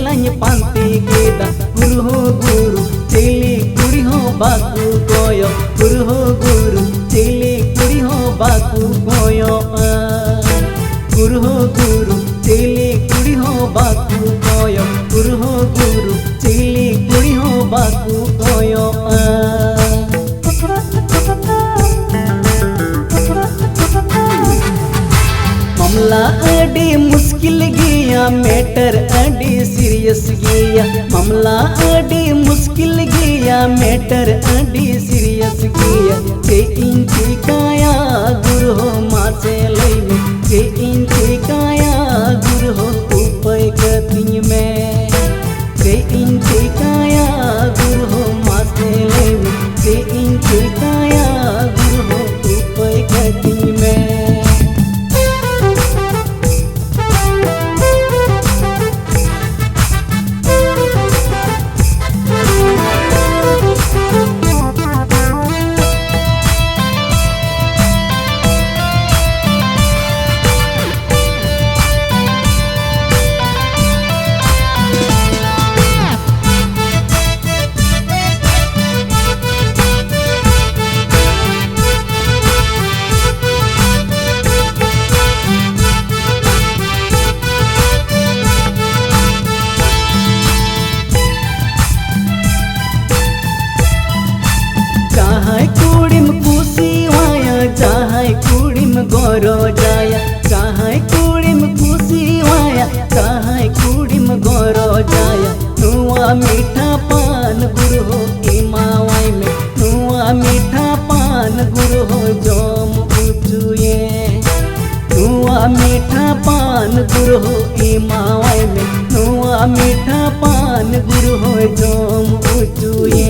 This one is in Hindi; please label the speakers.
Speaker 1: लाइन पांती केदा गुरु हो गुरु चेली कुड़ी हो बाकू कोयो गुरु हो गुरु चेली कुड़ी हो बाकू कोयो गुरु हो गुरु चेली कुड़ी हो बाकू कोयो गुरु हो गुरु चेली कुड़ी हो बाकू कोयो मामला अड़ी मुश्किल गया मैटर अड़ी सीरियस गया मामला अड़ी मुश्किल गया मैटर अड़ी सीरियस गया जे इंची काया गुरु हो मासे लईने जे इंची काया गुरु हो उपाय कतिं में जे इंची काया गुरु हो मासे लईने जे इंची काया गुरु हो उपाय कतिं में चाहे कुड़ीम गोरो जाया चाहे कुड़ीम खुशी वाया चाहे कुड़ीम गोरो जाया नुआ मीठा पान गुरु हो इमावाई में नुआ मीठा पान गुरु हो जोम उचुए नुआ मीठा पान गुरु हो इमावाई में नुआ मीठा पान गुरु हो जोम उचुए